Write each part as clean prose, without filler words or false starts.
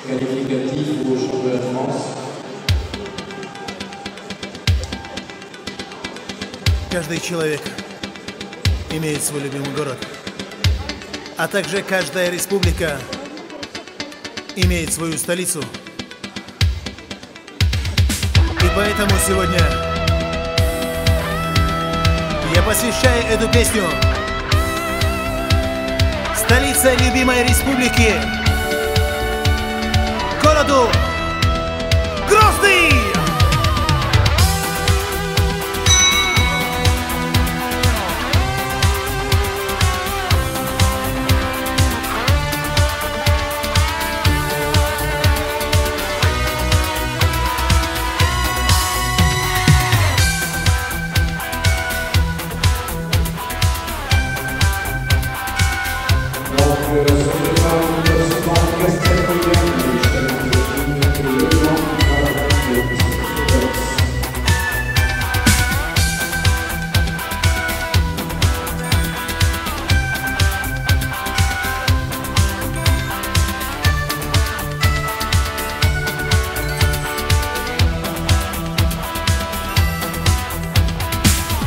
qualificatif au championnat de France. Каждый человек имеет свой любимый город, а также каждая республика имеет свою столицу. И поэтому сегодня я посвящаю эту песню столице любимой республики, городу Грозный!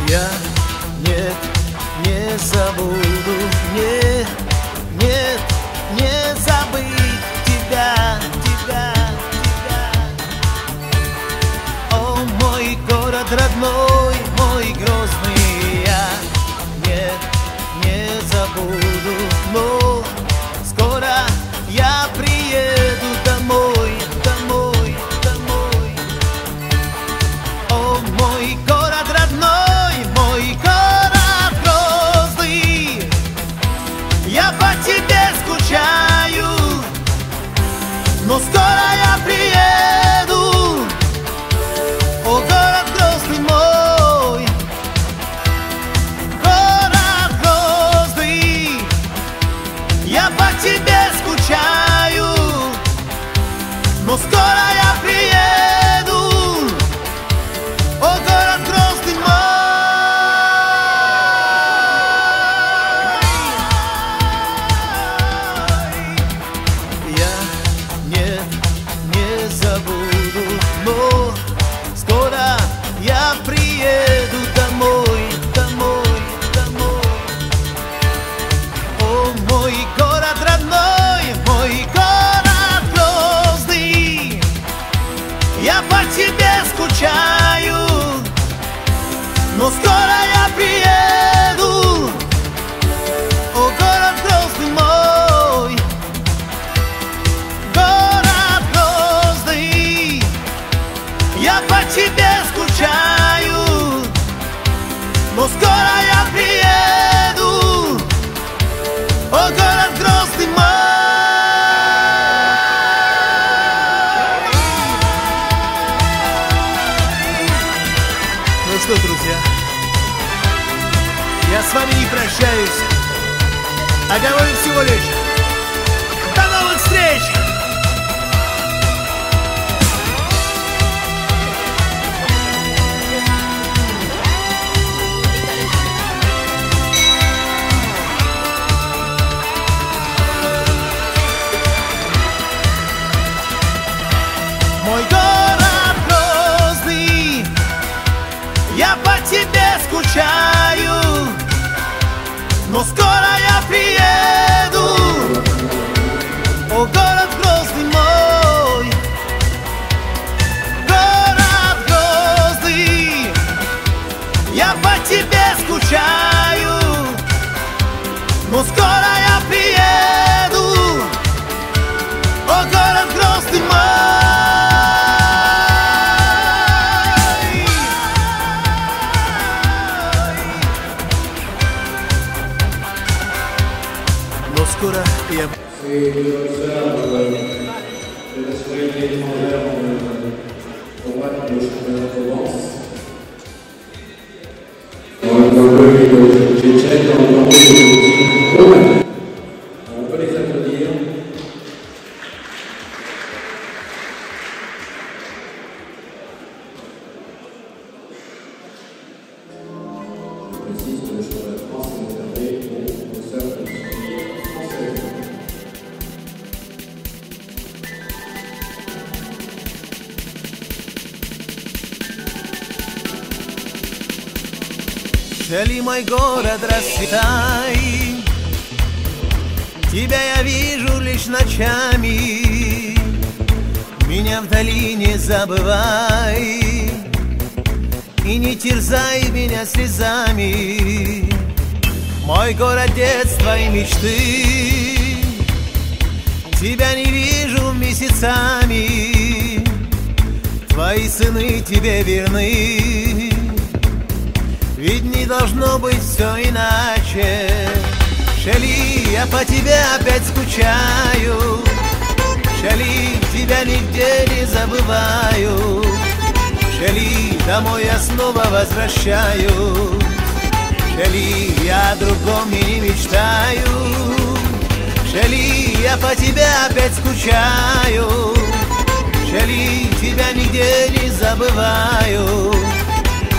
Я не забуду, нет, не забыть тебя. О, мой город родной, мой Грозный, я не забуду, но скоро я приеду домой. О, мой город родной, мой город Грозный, я по тебе скучаю, но скоро я приеду. О, город Грозный мой, город Грозный, я по тебе скучаю, но скоро я приеду. О, город Грозный мой. Я не забуду, но скоро я приеду домой. О, мой город родной, мой город Грозный, я по тебе скучаю, но скоро я приеду. О, город Грозный мой, город Грозный, я по тебе скучаю, но скоро я приеду. О, город Грозный мой. Ну что, друзья, я с вами не прощаюсь, а говорю всего лишь до новых встреч! Мой город Грозный, я по тебе скучаю, но скоро я приеду. О, город Грозный мой, город Грозный, я по тебе скучаю, но скоро я приеду. О, город Грозный мой. Но скоро я... C'est l'observe de la sécurité étrangère au mois de championnat de Provence. On peut les applaudir. Je précise que le championnat de France est réservé aux seuls français. Шали, мой город, расцветай, тебя я вижу лишь ночами, меня вдали не забывай и не терзай меня слезами. Мой город детства и мечты, тебя не вижу месяцами, твои сыны тебе верны, ведь не должно быть все иначе. Шали, я по тебе опять скучаю, Шали, тебя нигде не забываю, Шали, домой я снова возвращаюсь, Шали, я о другом и не мечтаю, Шали, я по тебе опять скучаю, Шали, тебя нигде не забываю,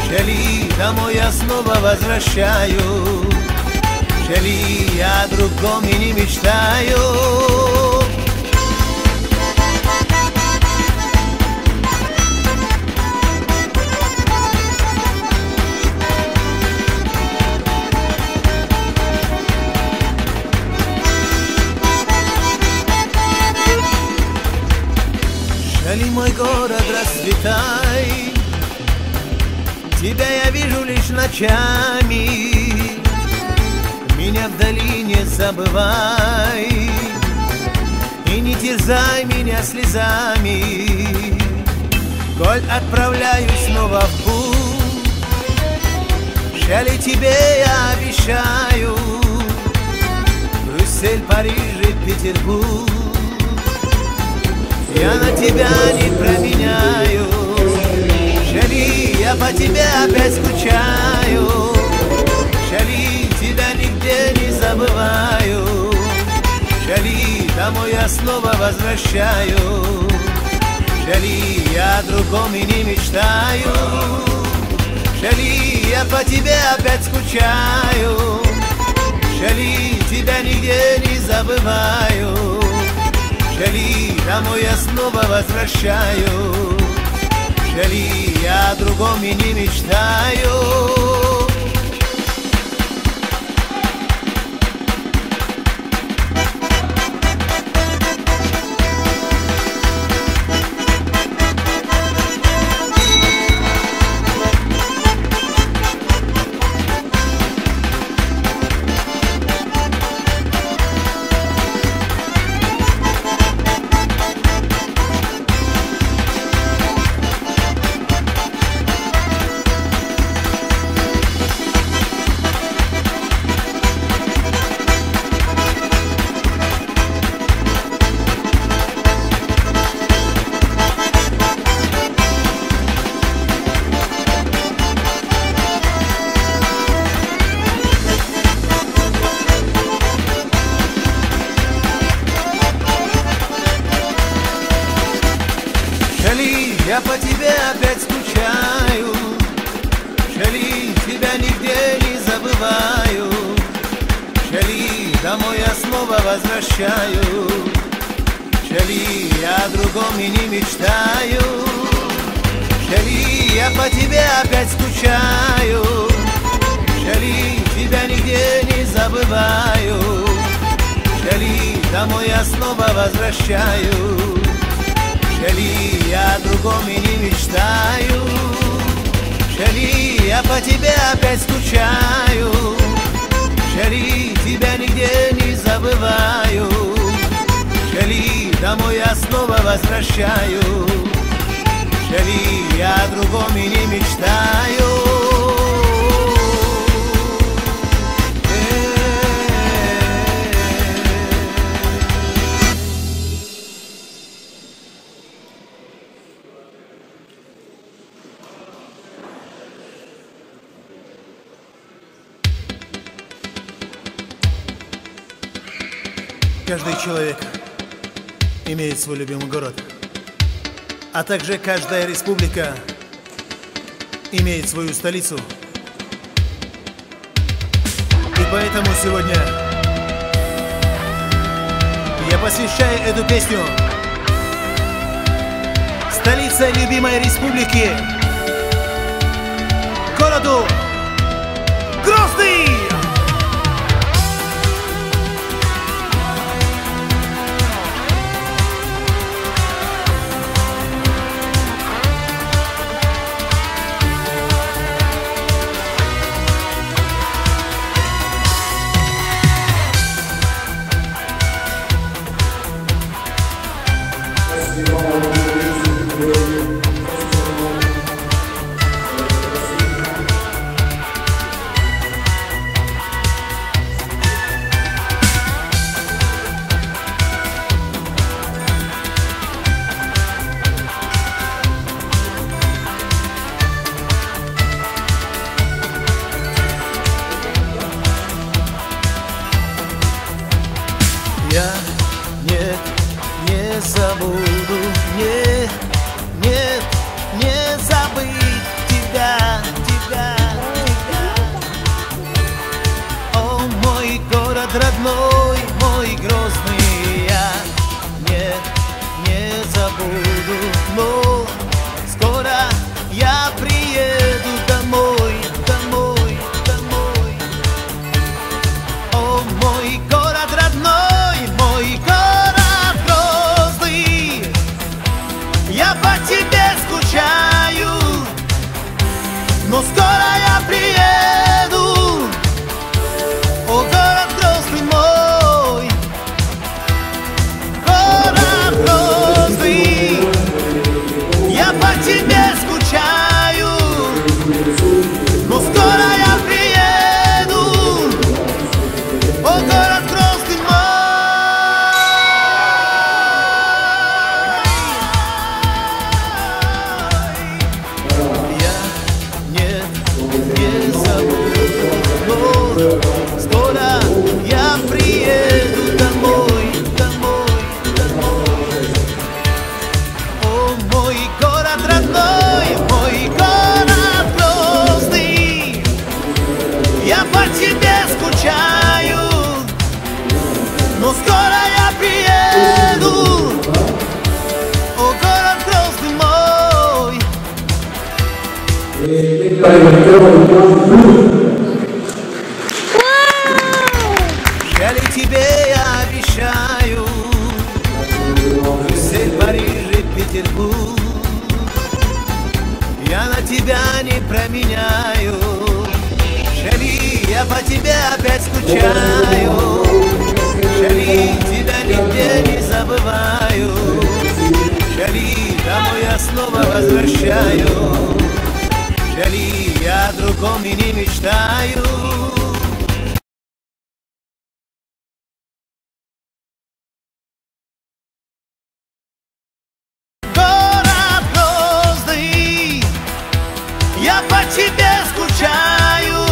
Шали, домой я снова возвращаюсь, Шали, я о другом и не мечтаю. Шали, мой город, расцветай, тебя я вижу лишь ночами, меня вдали не забывай и не терзай меня слезами. Коль отправляюсь снова в путь, Шали, тебе я обещаю Брюссель, Париж и Петербург, я на тебя не променяю. Шали, я по тебе опять скучаю, Шали, тебя нигде не забываю, Шали, домой я снова возвращаю, Шали, я о другом и не мечтаю, Шали, я по тебе опять скучаю, Шали, тебя нигде не забываю, Шали, домой я снова возвращаю, Шали, я о другом и не мечтаю. Шали, я по тебе опять скучаю, Шали, тебя нигде не забываю, Шали, домой я снова возвращаю, Шали, я о другом и не мечтаю, Шали, я по тебе опять скучаю, Шали, тебя нигде не забываю, Шали, домой я снова возвращаю, Шали, я о другом и не мечтаю, Шали, я по тебе опять скучаю, Шали, тебя нигде не забываю, Шали, домой я снова возвращаю, Шали, я о другом и не мечтаю. Каждый человек имеет свой любимый город, а также каждая республика имеет свою столицу. И поэтому сегодня я посвящаю эту песню столице любимой республики, городу Грозный! Я не забуду, нет, не забыть тебя. О, мой город родной, мой Грозный, я не забуду, но скоро я приеду домой. О, мой город родной, мой город Грозный, я по тебе скучаю, но скоро я приеду. О, город Грозный мой, город Грозный, я по тебе скучаю, но скоро я приеду. О, город Грозный мой. Я не забуду, но скоро я приеду домой. О, мой город родной, мой город Грозный, я по тебе скучаю, но скоро я приеду. О, город Грозный мой. Жаль, тебе я обещаю Брюссель, Париж и Петербург. Я на тебя не променяю. Шали, я по тебе опять скучаю. Шали, тебя нигде не забываю. Шали, домой я снова возвращаю. Шали, я о другом и не мечтаю. Город Грозный, я по тебе скучаю,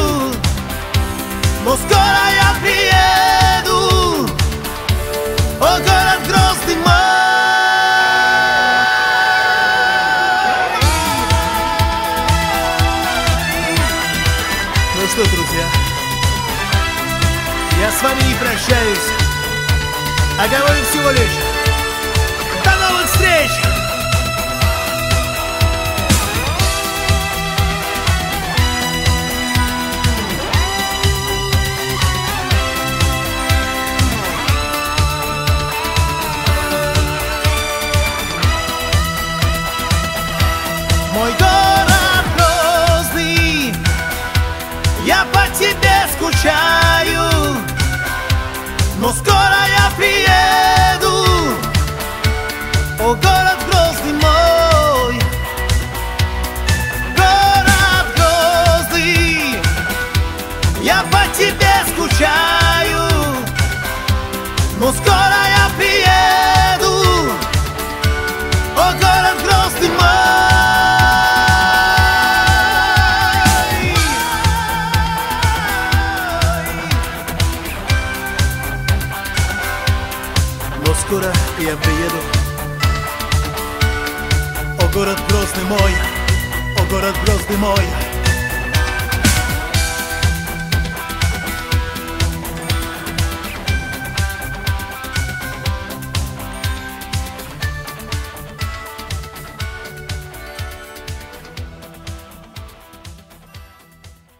но скоро я приеду. О, город Грозный мой. Ну что, друзья, я с вами не прощаюсь, а говорю всего лишь до новых встреч! Мой город Грозный, я по тебе скучаю, но скоро я приеду. О, город Грозный мой, город Грозный, я по тебе скучаю, но скоро я приеду. О, город Грозный мой. Но скоро я приеду. О, город Грозный мой, о, город Грозный мой.